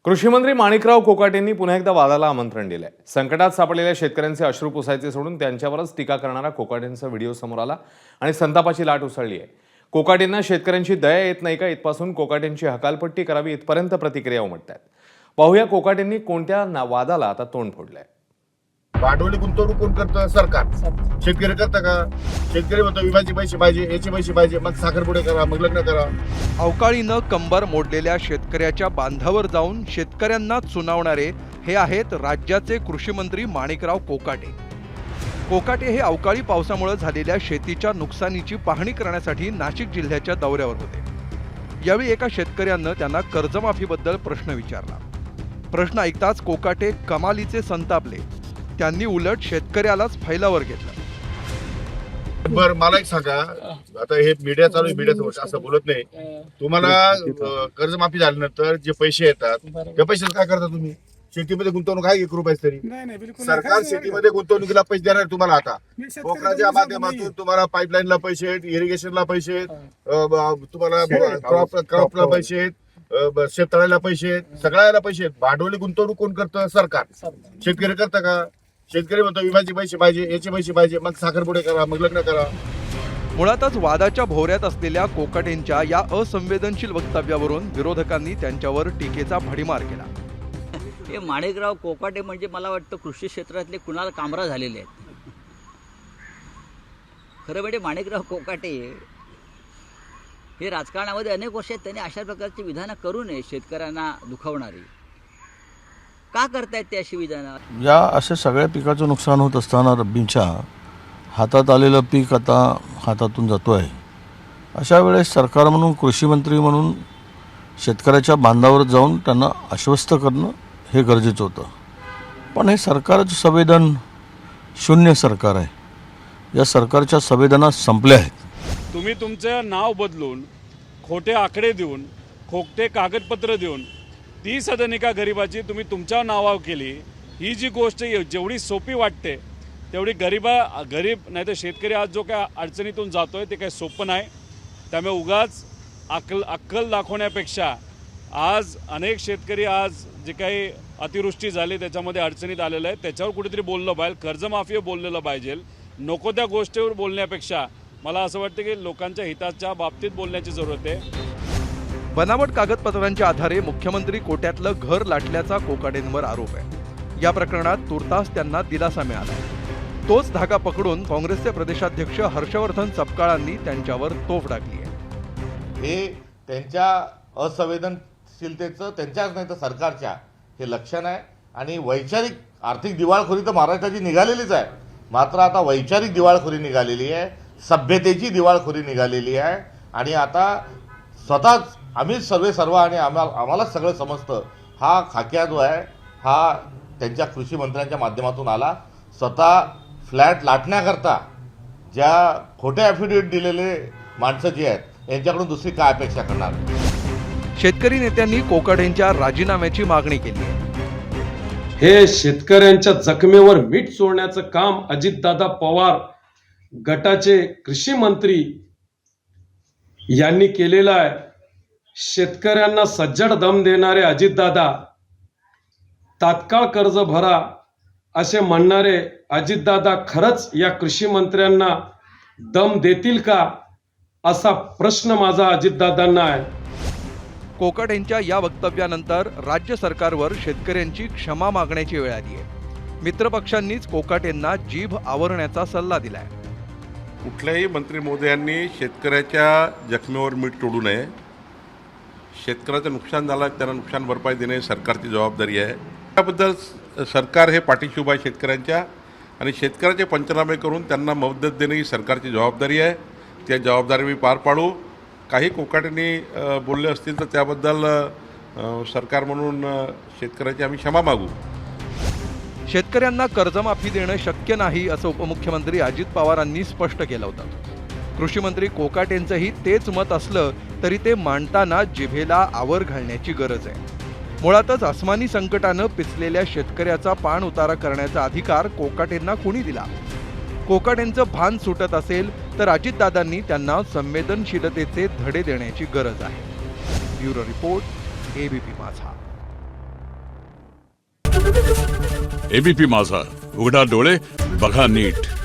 कृषी मंत्री माणिकराव कोकाटेंनी पुन्हा एकदा वादाला आमंत्रण दिलंय। संकटात सापडलेल्या शेतकऱ्यांचे अश्रू पुसायचे सोडून त्यांच्यावरच टीका करणारा कोकाटेंचा व्हिडिओ समोर आला आणि संतापाची लाट उसळली आहे। कोकाटेंना शेतकऱ्यांची दया येत नाही का इथपासून कोकाटेंची हकालपट्टी करावी इथपर्यंत प्रतिक्रिया उमटतात। पाहूया कोकाटेंनी कोणत्या वादाला आता तोंड फोडलंय। भांडवली गुंतवणूक कोण करतं? सरकार। शेतकरी करतं का? शेतकरी म्हणतो विम्याचे पैसे पाहिजे, याचे पैसे पाहिजे, मग साखरपुडे करा, मग लग्न करा। अवकाळीनं कंबर मोडलेल्या शेतकऱ्याच्या बांधावर जाऊन शेतकऱ्यांना सुनावणारे हे आहेत राज्याचे कृषी मंत्री माणिकराव कोकाटे। कोकाटे हे अवकाळी पावसामुळे झालेल्या शेतीच्या नुकसानीची पाहणी करण्यासाठी नाशिक जिल्ह्याच्या दौऱ्यावर होते। यावेळी एका शेतकऱ्यानं त्यांना कर्जमाफीबद्दल प्रश्न विचारला। प्रश्न ऐकताच कोकाटे कमालीचे संतापले। त्यांनी उलट शेतकऱ्यालाच फैलावर घेतलं। बर मला एक सांगा, आता हे मीडिया चालू आहे, मीडिया असं बोलत नाही। तुम्हाला कर्जमाफी झाल्यानंतर जे पैसे येतात त्या पैशाला काय करता तुम्ही? शेतीमध्ये गुंतवणूक आहे 1 रुपया तरी? सरकार शेतीमध्ये गुंतवणुकीला पैसे देणार तुम्हाला। आता कोकणाच्या माध्यमातून तुम्हाला पाईपलाईनला पैसे आहेत, इरिगेशनला पैसे आहेत, तुम्हाला क्रॉपला पैसे आहेत, शेततळ्याला पैसे आहेत, सगळ्याला पैसे आहेत। भांडवली गुंतवणूक कोण करतं? सरकार। शेतकरी करतं का? शेतकरी म्हणतो विम्याचे पैसे पाहिजे, याचे पैसे पाहिजे, मग साखरपुडे करा, मग लग्न करा। मुळातच वादाच्या भोवऱ्यात असलेल्या कोकाटेंच्या या असंवेदनशील वक्तव्यावरून विरोधकांनी त्यांच्यावर टीकेचा भडीमार केला। हे माणिकराव कोकाटे म्हणजे मला वाटतं कृषी क्षेत्रातले कुणाल कामरा झालेले आहेत। खरं म्हणजे माणिकराव कोकाटे हे राजकारणामध्ये अनेक वर्ष आहेत, त्यांनी अशा प्रकारची विधानं करू नये। शेतकऱ्यांना दुखावणारी का करतायत ते अशी विधानं? या अशा सगळ्या पिकाचं नुकसान होत असताना रब्बीच्या हातात आलेलं पीक आता हातातून जातो आहे। अशा वेळेस सरकार म्हणून, कृषी मंत्री म्हणून शेतकऱ्याच्या बांधावर जाऊन त्यांना आश्वस्त करणं हे गरजेचं होतं। पण हे सरकारचं संवेदन शून्य सरकार आहे। या सरकारच्या संवेदना संपल्या आहेत। तुम्ही तुमचं नाव बदलून, खोटे आकडे देऊन, खोटे कागदपत्र देऊन 30 सदनिका गरिबाची तुम्ही तुमच्या नावावर केली। ही जी गोष्ट जेवढी सोपी वाटते तेवढी गरीब नाही तर शेतकरी आज जो काय अडचणीतून जातोय ते काही सोपं नाही। त्यामुळे उगाच अक्कल दाखवण्यापेक्षा आज अनेक शेतकरी आज जे काही अतिवृष्टी झाली त्याच्यामध्ये अडचणीत आलेलं आहे, त्याच्यावर कुठेतरी बोललं पाहिजे, कर्जमाफीवर बोललेलं पाहिजे। नको त्या गोष्टीवर बोलण्यापेक्षा मला असं वाटतं की लोकांच्या हिताच्या बाबतीत बोलण्याची जरूरत आहे। बनावट कागदपत्रांच्या आधारे मुख्यमंत्री कोट्यातलं घर लाटल्याचा कोकाटेंवर आरोप आहे। या प्रकरणात तुर्तास त्यांना दिलासा मिळाला। तोच धागा पकडून काँग्रेसचे प्रदेशाध्यक्ष हर्षवर्धन सपकाळांनी त्यांच्यावर तोफ टाकली आहे। हे त्यांच्या असंवेदनशीलतेचं, त्यांच्याच नाही तर सरकारच्या हे लक्षण आहे। आणि वैचारिक आर्थिक दिवाळखोरी तर महाराष्ट्राची निघालेलीच आहे, मात्र आता वैचारिक दिवाळखोरी निघालेली आहे, सभ्यतेची दिवाळखोरी निघालेली आहे। आणि आता स्वतःच आम्ही सर्व आणि आम्हालाच सगळं समजतं। हा खाक्या जो आहे हा त्यांच्या कृषी मंत्र्यांच्या माध्यमातून आला। स्वतः फ्लॅट लाटण्याकरता ज्या खोटे ॲफिडेविट दिलेले माणसं जी आहेत यांच्याकडून दुसरी काय अपेक्षा करणार? शेतकरी नेत्यांनी कोकाटेंच्या राजीनाम्याची मागणी केली आहे। हे शेतकऱ्यांच्या जखमेवर मीठ चोळण्याचं काम अजितदादा पवार गटाचे कृषी मंत्री यांनी केलेलं आहे। शेतकऱ्यांना सज्जड दम देणारे अजितदादा, तात्काळ कर्ज भरा असे म्हणणारे अजितदादा खरंच या कृषी मंत्र्यांना दम देतील का असा प्रश्न माझा अजितदादांना आहे। कोकाटेंच्या या वक्तव्यानंतर राज्य सरकारवर शेतकऱ्यांची क्षमा मागण्याची वेळ आली आहे। मित्रपक्षांनीच कोकाटेंना जीभ आवरण्याचा सल्ला दिलाय। कुठल्याही मंत्री महोदयांनी शेतकऱ्याच्या जखमेवर मीठ तोडू नये। शेतकऱ्याचं नुकसान झालं त्यांना नुकसान भरपाई देणे सरकारची जबाबदारी आहे। त्याबद्दल सरकार हे पाठीशी उभा आहे शेतकऱ्यांच्या, आणि शेतकऱ्याचे पंचनामे करून त्यांना मदत देणे ही सरकारची जबाबदारी आहे। त्या जबाबदारी मी पार पाडू। काही कोकाटेंनी बोलले असतील तर त्याबद्दल सरकार म्हणून शेतकऱ्याची आम्ही क्षमा मागू। शेतकऱ्यांना कर्जमाफी देणं शक्य नाही असं उपमुख्यमंत्री अजित पवारांनी स्पष्ट केलं होतं। कृषी मंत्री कोकाटेंचंही तेच मत असलं तरी ते मांडताना जिभेला आवर घालण्याची गरज आहे। मुळातच अस्मानी संकटानं पिचलेल्या शेतकऱ्याचा पाण उतारा करण्याचा अधिकार कोकाटेंना कुणी दिला? कोकाटेंचं भान सुटत असेल तर अजितदादांनी त्यांना संवेदनशीलतेचे धडे देण्याची गरज आहे। ब्युरो रिपोर्ट, एबीपी माझा। एबीपी माझा, उघडा डोळे बघा नीट.